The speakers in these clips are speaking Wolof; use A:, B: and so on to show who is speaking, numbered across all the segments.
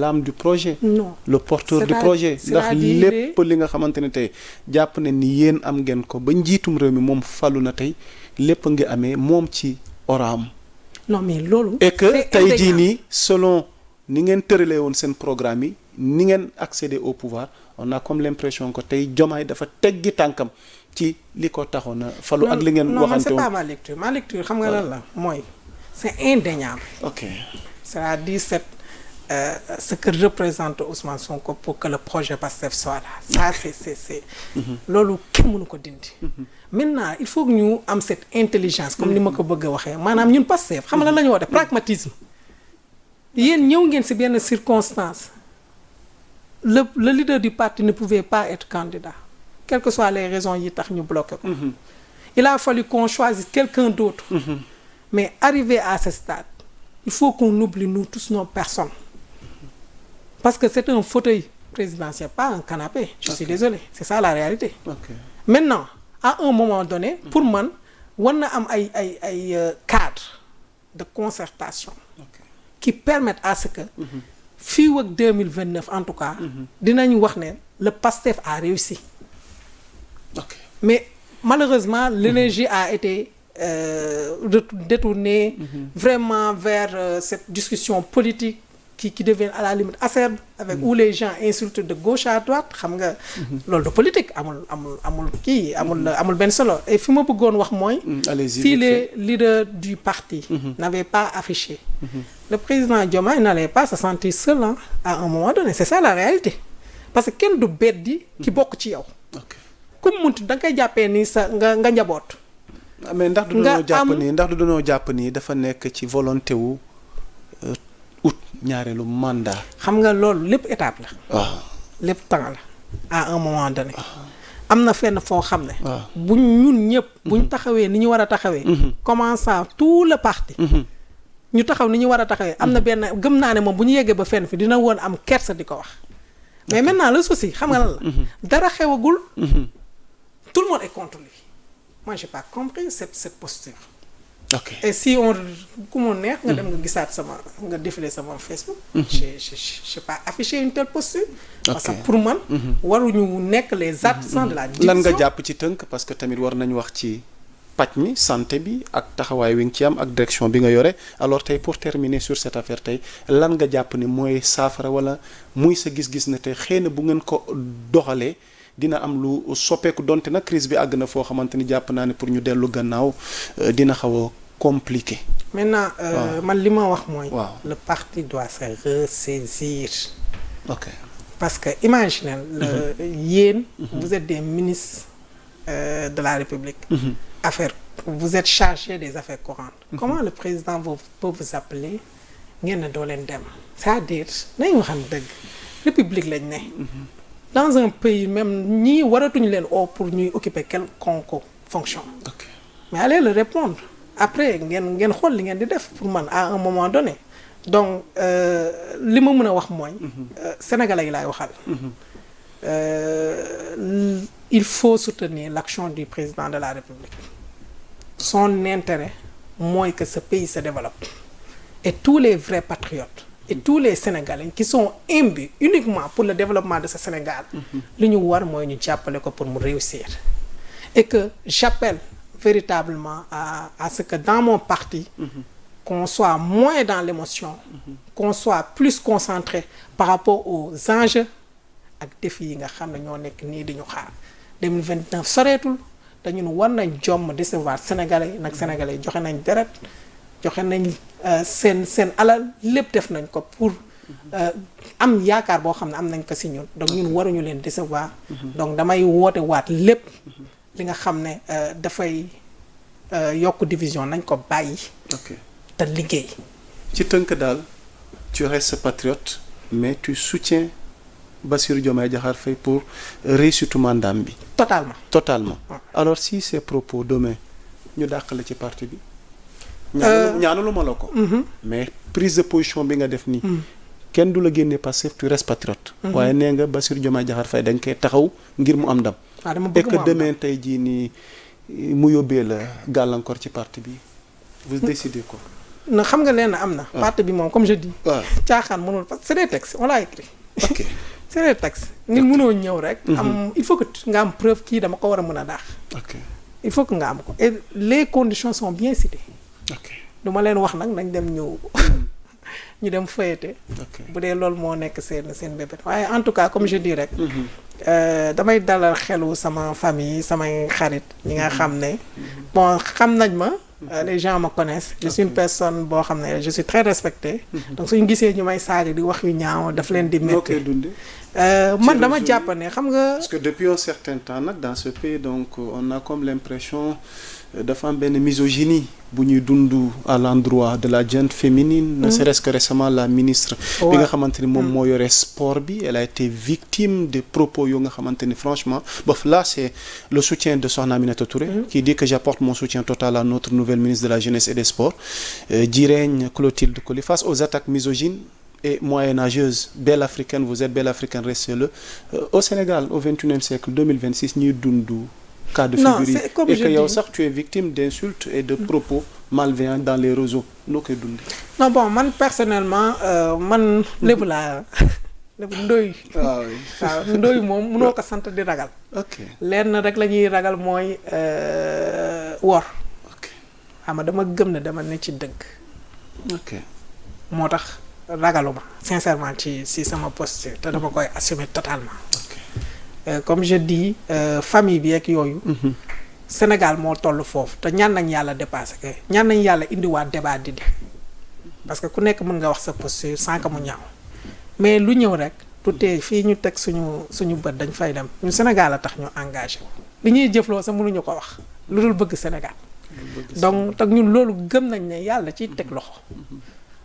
A: l'âme du projet.
B: non
A: le porteur du projet. ndax lépp li nga xamante ne tey jàpp ne ni yéen am ngeen ko ba njiitum réew mi moom falu na tey lépp ngi amee moom ci oraam.
B: non mais loolu.
A: et que tey jii nii selon ni ngeen tëralee woon seen programme yi ni ngeen accéder au pouvoir on a comme l'impression que tey Diomaye dafa teggi tànkam ci li ko taxoon a falu ak li ngeen. waxante woon
B: non c'est pas ma lecture xam nga lan la mooy. c'est indéniable.
A: ok
B: c'est-à-dire ce que représente Ousmane Sonko pour que le projet PASTEF soit là. Ça c'est loolu kenn mënu ko dindi. maintenant il faut que ñu am cette intelligence comme ni ma ko bëgg a waxee maanaam ñun PASTEF xam nga lan la ñu woote pragmatisme. yéen ñëw ngeen ci benn circonstance le leader du parti ne pouvait pas être candidat quelles que soient les raisons yi tax ñu bloqué ko. il a fallu qu'on choisisse quelqu'un d'autre. Mais arrivé à ce stade il faut qu'on oublie nous tous nos personnes parce que c'est un fauteuil présidentiel pas un canapé. Je suis désolé c'est ça la réalité. Maintenant à un moment donné pour man war na am ay cadre de concertation qui permettent à ce que fii ak 2029 en tout cas dinañu wax ne le PASTEF a réussi mais malheureusement l'énergie a été détournée vraiment vers cette discussion politique qui devient à la limite acerbe avec où les gens insultent de gauche à droite xam nga loolu de politique amul benn solo et fi ma bëggoon wax mooy si les leaders du parti n'avaient pas affiché le président Diomaye n'allait pas se sentir seul à un moment donné c'est ça la réalité parce que kenn du beddi ki bokk ci yow comme munti da nga koy jàppee ni sa nga njaboot
A: mais ndax du dañoo jàpp nii dafa nekk ci volonté wu ñaareelu mandat.
B: xam nga loolu lépp étape la.
A: waaw
B: lépp temps la à un moment donné. am na fenn foo xam ne. buñ ñun ñëpp. buñ taxawee ni ñu war a taxawee. commençant tout le parti. ñu taxaw ni ñu war a taxawee. am na benn gëm naa ne moom bu ñu yeggee ba fenn fi dina woon am kersa di ko wax. mais maintenant le souci xam nga lan la. dara xewagul. tout le monde est contre lui. moi j'ai pas compris cette posture.
A: ok
B: et si on ku mu neex nga dem nga gisaat nga défilé sama Facebook. j'ai pas affiché une telle posture. parce que pour man. waruñu nekk les artisans de la division.
A: lan nga jàpp ci tënk parce que tamit war nañu wax ci paj mi santé bi ak taxawaay wi nga ci am ak direction bi nga yore alors tey pour terminer sur cette affaire tey lan nga jàpp ni mooy saafara wala muy sa gis-gis ne tey xëy na bu ngeen ko doxalee. dina am lu soppeeku donte nag crise bi àgg na foo xamante ni jàpp naa ne pour ñu dellu gannaaw dina xaw a compliqué.
B: maintenant man li ma wax mooy.
A: waaw
B: le parti doit se ressaisir.
A: ok
B: parce que imaginez yéen. vous êtes des ministres de la République. vous êtes chargé des affaires courantes. comment le président peut vous appeler ngeen ne doo leen dem c'est-à-dire nañu waxan dëgg république lañ ne. dans un pays même ñii waratuñu leen pour ñuy occuper quelconque fonction. mais allez le répondre après ngeen xool li ngeen di def pour man à un moment donné donc li ma mën a wax mooy. sénégalais yi laay waxal. il faut soutenir l'action du président de la République. son intérêt mooy que ce pays se développe et tous les vrais patriotes. et tous les Sénégalais qui sont imbus uniquement pour le développement de ce Sénégal li ñu war mooy ñu jàppale ko pour mu réussir et que j'appelle véritablement à ce que dans mon parti qu'on soit moins dans l'émotion qu'on soit plus concentré par rapport aux enjeux ak défis yi nga xam ne ñoo nekk nii di ñu xaar 2029 soreetul te ñun war nañ jomm décevoir Sénégalais yi nag Sénégalais yi joxe nañ deret joxe nañ seen alal lépp def nañ ko pour am yaakaar boo xam ne am nañ ko ci ñun donc ñun waruñu leen décevoir donc damay woote waat lépp li nga xam ne dafay yokk division nañ ko bàyyi te liggéey
A: ci tënk daal tu restes patriote mais tu soutiens Bassirou Diomaye Diakhar Faye pour réussite mandat bi totalement alors si ces propos demain ñu dàqale ci parti bi ñaanalu ma la ko mais prise de position bi nga def nii kenn du la génne Pastef tu restes patriote waaye nee nga Bassirou Diomaye Diakhar Faye dañ koy taxaw ngir mu am ndam et que demain tey jii nii mu yóbbee la gàllankoor ci parti bi vous décidez quoi
B: na xam nga leen am na. parti bi moom comme je dis.
A: waaw
B: caaxaan mënul parce que c'est des textes on l'a écrit.
A: ok
B: c'est des textes. nit mënoo ñëw rek. il faut que nga am preuve kii dama ko war a mën a daax.
A: ok
B: il faut que nga am ko et les conditions sont bien citées.
A: ok
B: du ma leen wax nag nañ dem ñu dem feuilleter. bu dee loolu moo nekk seen bébé waaye en tout cas comme je dis rek. damay dalal xelu sama famille samay xarit ñi nga xam ne. bon xam nañ ma. les gens me connaissent. je suis une personne boo xam ne je suis très respectée. donc suñu gisee ñu may saaga di wax yu ñaaw daf leen di métti. man dama jàpp ne xam nga.
A: parce que depuis un certain temps nag dans ce pays donc on a comme l'impression dafa am benn misogynie bu ñuy dund à l'endroit de la gente féminine. ne serait-ce que récemment la ministre. bi nga xamante ni moom moo yore sport bi elle a été victime des propos yoo nga xamante ni franchement bof là c'est le soutien de Sokhna Aminata Touré. qui dit que j'apporte mon soutien total à notre nouvelle ministre de la jeunesse et des sports. Djireñ Clotilde Coly face aux attaques misogynes et moyenâgeuses belle africaine vous êtes belle africaine restez-le au Sénégal au XXIe siècle 2026 ñuy dund. cas de figure yi et que yow sax tu es victime d'insultes et de propos malveillants dans les réseaux noo koy dundee.
B: non bon man personnellement man lébu laa lébu ndóoy. waaw ndóoy moom mënoo ko sant di ragal.
A: ok
B: lenn rek la ñuy ragal mooy wor.
A: ok
B: xam nga dama gëm ne dama ne ci dëgg.
A: ok
B: moo tax ragaluma sincèrement ci sama posture te dama koy assumer totalement. Comme je dis famille bi ak yooyu. Sénégal moo toll foofu te ñaan nañ yàlla dépassé que ñaan nañ yàlla indiwaat débat di parce que ku nekk mën nga wax sa posture sans que mu ñaaw mais lu ñëw rek tout est fii ñu teg suñu bët dañ fay dem ñu Sénégal a tax ñu engagé wu. li ñuy jëfloo sax mënuñu ko wax lu dul bëgg Sénégal. donc te ñun loolu gëm nañ ne yàlla ciy teg loxo.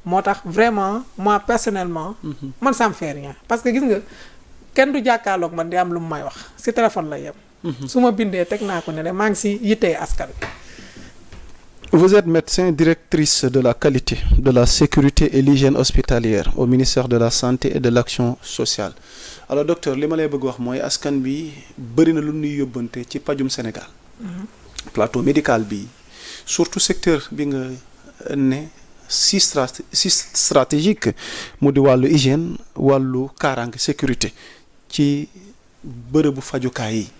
B: moo tax vraiment moi personnellement. man ça me fait rien parce que gis nga. kenn du jàkkaarloog man di am lu mu may wax ci téléphone la yem. su ma bindee teg naa ko ne de maa ngi ci yittee askan.
A: Vous êtes médecin directrice de la qualité, de la sécurité et l'hygiène hospitalière au ministère de la santé et de l'action sociale alors docteur li ma lay bëgg wax mooy askan bi bëri na lu ñuy yóbbante ci pajum Sénégal. plateau médical bi surtout secteur bi nga ne si stratégique mu di wàllu hygiène wàllu kaaraange sécurité. ci bërëbu fajukaay yi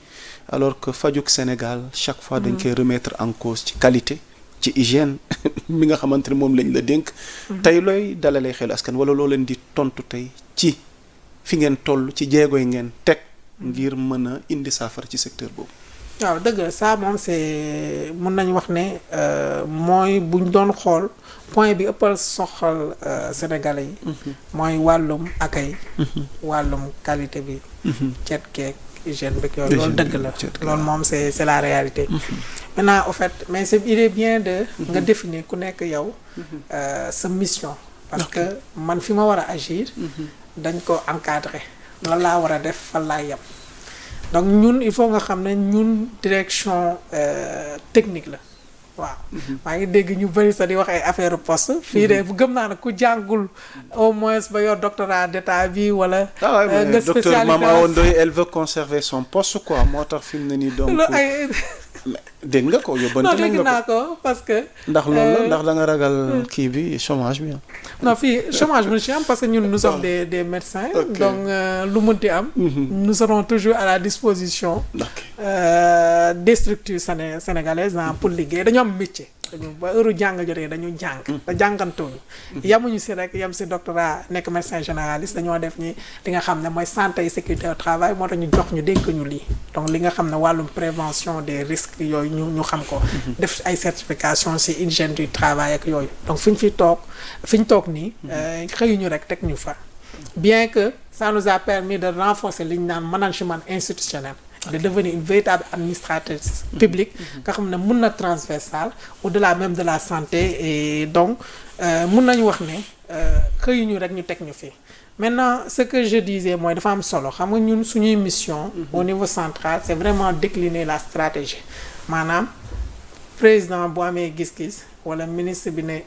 A: alors que fajuk Sénégal chaque fois dañ koy remettre en cause ci qualité ci hygiène mi nga xamante ne moom lañ la dénk. tey looy dalalee xelu askan wala loo leen di tontu tey ci fi ngeen toll ci jéego yi ngeen teg ngir mën a indi saafara ci secteur boobu.
B: waaw dëgg la ça moom c'est mun nañu wax ne mooy buñ doon xool point bi ëppal soxal Sénégalais yi. mooy wàllum accueil. wàllum qualité bi. cet keek hygiène beeg yooyu loolu dëgg la loolu moom c'est la réalité. maintenant au fait mais il est bien de. nga définir ku nekk yow. sa mission. parce que man fi ma war a agir. dañ ko encadrer lan laa war a def fan laa yem. donc ñun il faut nga xam ne ñun direction technique la waaw. maa ngi dégg ñu bëri sax di wax ay affaire poste. fii de bu gëm naa ne ku jàngul au moins ba yor doctorat d'état bi wala.
A: nga spécialisé docteur Mame Awa Ndoye elle veut conserver son poste quoi moo tax fi mu ne nii donc. dégg nga ko yóbbante nañ
B: dégg naa ko parce que.
A: ndax loolu ndax da nga ragal kii bi chômage bi
B: non fii chômage mu ci am parce que ñun nous sommes des médecins. donc lu mënti am. nous serons toujours à la disposition. des structures sénégalaises pour liggéey dañu am métier. ba heure jàng jotee dañu jàng. te jàngantuñu. yamuñu si rek yam si doctorat nekk médecin généraliste dañoo def ñi li nga xam ne mooy santé et sécurité au travail moo tax ñu jox ñu dénk ñu lii donc li nga xam ne wàllum prévention des risques yooyu ñu xam ko. def ay certification si hygiène du travail ak yooyu donc fi ñu toog nii. xëyuñu rek teg ñu fa. bien que ça nous a permis de renforcer li ñu naan management institutionnel. de devenir une véritable administratrice publique nga xam ne mun na transversale au-delà même de la santé et donc mun nañu wax ne xëyuñu rek ñu teg ñu fii maintenant ce que je disais mooy dafa am solo xam nga ñun suñuy mission au niveau central c'est vraiment décliner la stratégie maanaam président bu amee gis-gis wala ministre bi ne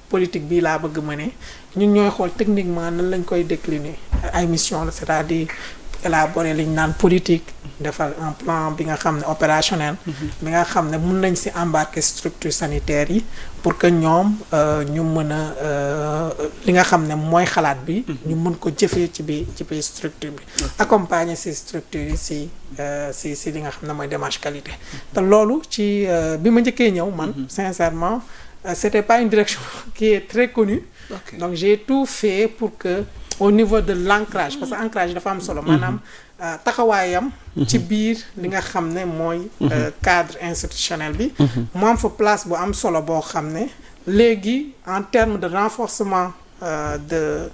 B: politique bii laa bëgg mëne ñun ñooy xool techniquement nan lañ koy décliner ay mission la c'est-à-dire élaborer li ñu naan politique defal un plan bi nga xam ne opérationnel bi nga xam ne mun nañ ci embarquer structure sanitaire yi pour que ñoom ñu mën a li nga xam ne mooy xalaat bi ñu mën ko jëfee ci biir structure bi accompagner ces structures yi ci li nga xam ne mooy démarche qualité te loolu ci bi ma njëkkee ñëw man sincèrement c'était pas une direction qui est très connue donc j'ai tout fait pour que au niveau de l'ancrage parce que ancrage dafa am solo maanaam taxawaayam ci biir li nga xam ne mooy cadre institutionnel bi mu am fa place bu am solo boo xam ne léegi en termes de renforcement de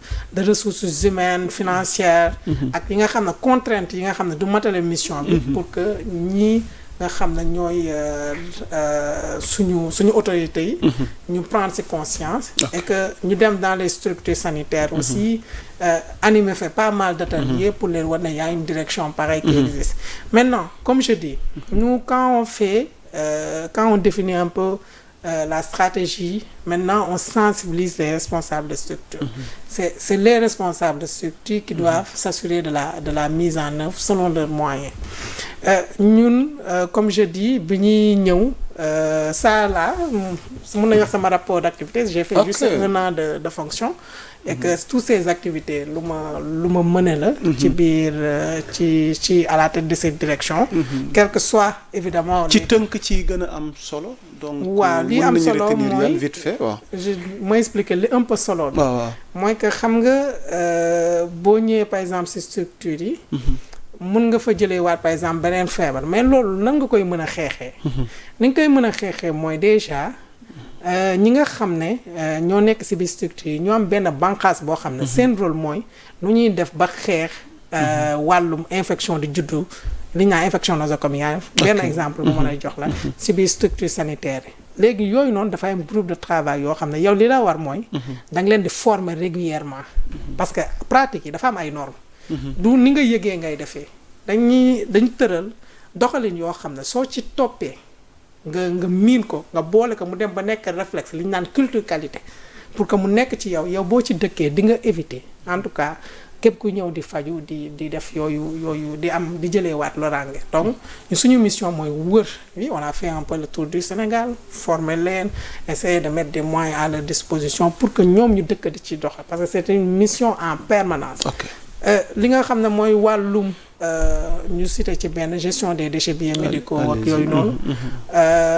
B: ressources humaines financières ak yi nga xam ne contraintes yi nga xam ne du matale mission bi pour que ñii nga xam ne ñooy suñu autorités yi ñu prendre ci conscience et que ñu dem dans les structures sanitaires aussi animer fait pas mal d'ateliers pour leen war ne y a une direction pareille qui existe maintenant comme je dis nous quand on définit un peu la stratégie maintenant on sensibilise les responsables de structure c'est les responsables de structure qui doivent s'assurer de la mise en œuvre selon leurs moyens ñun comme je dis bi ñuy ñëw ça là mën nañu wax sama rapport d'activité j'ai fait juste 1 an de fonction et que toutes ces activités lu ma mëne la ci biir ci à la tête de cette direction quel que soit évidemment
A: ci tënk ci gën a am solo donc
B: waaw li am solo mooy
A: vite fait waaw
B: ma expliquer li un peu solo bi mooy que xam nga boo ñëwee par exemple ci structure yi mën nga fa jëlee waat par exemple beneen feebar mais loolu nan nga koy mën a xeexee ni nga koy mën a xeexee mooy déjà ñi nga xam ne ñoo nekk ci biir structure yi ñoo am benn bànqaas boo xam ne seen rôle mooy nu ñuy def ba xeex wàllum infection di juddu li ñu naan infection nosocomiale benn exemple bu mën a jox la ci biir structure sanitaire yi léegi yooyu noonu dafay am groupe de travail yoo xam ne yow li la war mooy da nga leen di former régulièrement parce que pratique yi dafa am ay normes du ni nga yëgee ngay defee dañ tëral doxalin yoo xam ne soo ci toppee nga miin ko nga boole ko mu dem ba nekk réflexe li ñu naan culture qualité pour que mu nekk ci yow boo ci dëkkee di nga éviter en tout cas képp ku ñëw di faju di def yooyu di jëlee waat loraange donc suñu mission mooy wër oui on a fait un peu le tour du Sénégal former leen essayer de mettre des moyens à leur disposition pour que ñoom ñu dëkk di ci doxal parce que c'est une mission en permanence li nga xam ne mooy wàllum ñu cité ci benn gestion des déchets biomédicaux ak yooyu noonu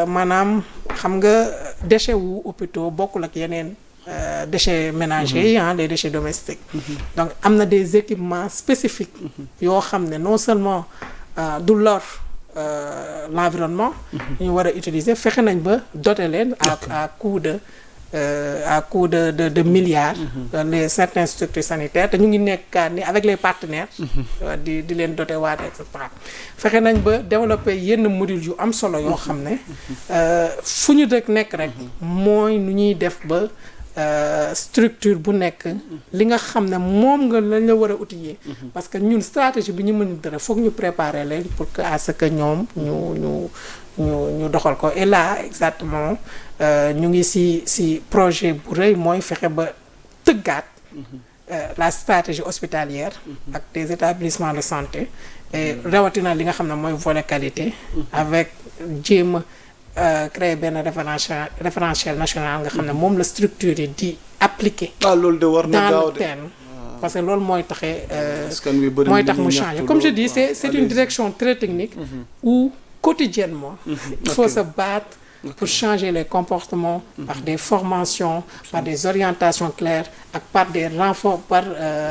B: maanaam xam nga déchets wu hôpitaux bokkul ak yeneen déchets ménagers yi les déchets domestiques donc am na des équipements spécifiques yoo xam ne non seulement du lor l'environnement ñu war a utiliser fexe nañ ba doter leen à coût de milliards les certaines structures sanitaires te ñu ngi nekkaat ni avec les partenaires di leen doter waat et cetera fexe nañ ba développer yenn modules yu am solo yoo xam ne fu ñu rek nekk rek mooy nu ñuy def ba structure bu nekk li nga xam ne moom nga lañ la war a outiller parce que ñun stratégie bi ñu mën dara foog ñu préparer leen pour que à ce que ñoom ñu doxal ko et là exactement ñu ngi ci projet bu rëy mooy fexe ba tëggaat la stratégie hospitalière ak des établissements de santé et rawatina li nga xam ne mooy volet qualité avec jéem créer benn référentiel national nga xam ne moom la structure yi di appliquer
A: loolu de war na
B: dans le terme parce que loolu mooy tax mu changer comme je dis c'est une direction très technique où quotidiennement il faut se battre pour changer les comportements par des formations, par des orientations claires ak par des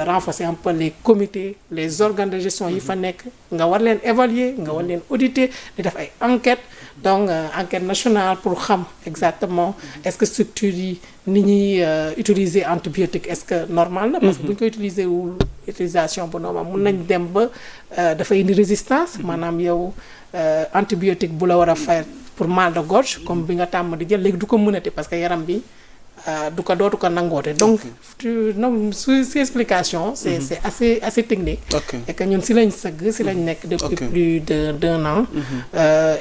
B: renforcer un peu les comités, les organes de gestion yi fa nekk nga war leen évaluer nga war leen auditer di def ay enquêtes donc enquête nationale pour xam exactement est-ce que structure yi ni ñuy utiliser antibiotique est-ce que normal na parce que bu ñu ko utiliser wul utilisation bu normal mun nañ dem ba dafay indi résistance maanaam yow antibiotique bu la war a fay pour mal de gorge comme bi nga tàmm di jël léegi du ko mënati parce que yaram bi dootu ko nangoote donc si explication c'est assez technique et que ñun si lañ sëgg si lañ nekk depuis plus d'un an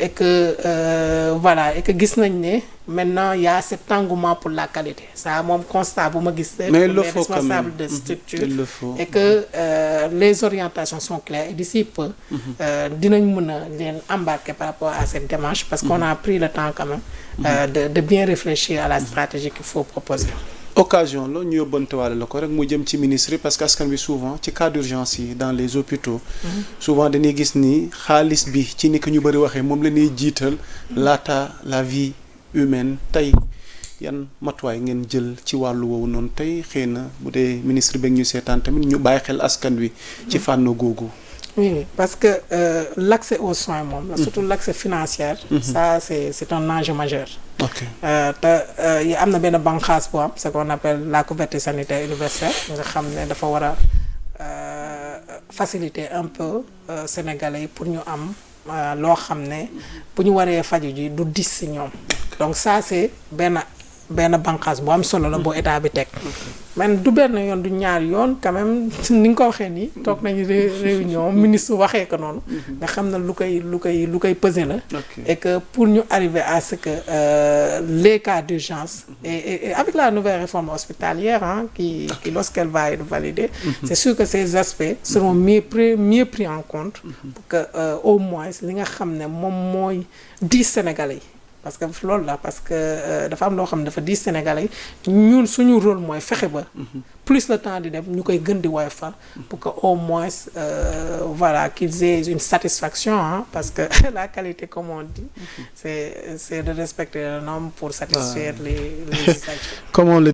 B: et que voilà et que gis nañ ne maintenant il y a cet engouement pour la qualité ça moom constat bu ma gis
A: mais
B: pour les responsables de structure et que les orientations sont claires et d'ici peu dinañ mën a leen embarquer par rapport à cette démarche parce qu'on a pris le temps quand même de bien réfléchir à la stratégie qu'il faut proposer.
A: Occasion la ñu yóbbantewaale la ko rek mu jëm ci ministre yi parce que askan bi souvent ci cas d'urgence yi dans les hôpitaux souvent dañuy gis ni xaalis bi ci ni ko ñu bëri waxee moom la ñuy jiital laata la vie humaine tey yan matuwaay ngeen jël ci wàllu woowu noonu tey xëy na bu dee ministre beeg ñu seetaan tamit ñu bàyyi xel askan wi ci fànn googu.
B: Oui, parce que l'accès aux soins moom surtout l'accès financier ça c'est un enjeu majeur.
A: Ok.
B: te am na benn bànqaas bu am ce qu'on appelle la couverture sanitaire universelle nga xam ne dafa war a faciliter un peu sénégalais yi pour ñu am loo xam ne bu ñu waree faju ji du dis ci ñoom donc ça c'est benn bànqaas bu am solo la boo état bi teg man du benn yoon du ñaar yoon quand même ni nga ko waxee nii toog nañu réunion ministre waxee ko noonu nga xam ne lu koy peser la et que pour ñu arriver à ce que les cas d'urgence et avec la nouvelle réforme hospitalière qui lorsqu'elle va être validée c'est sûr que ces aspects seront mieux pris en compte pour que au moins li nga xam ne moom mooy 10 Sénégalais yi parce que loolu la parce que dafa am loo xam ne dafa di Sénégalais ñun suñu rôle mooy fexe ba plus le temps di dem ñu koy gën di woyofal pour que au moins voilà qu'ils aient une satisfaction parce que la qualité comme on dit c'est de respecter le norme pour satisfaire les usagers.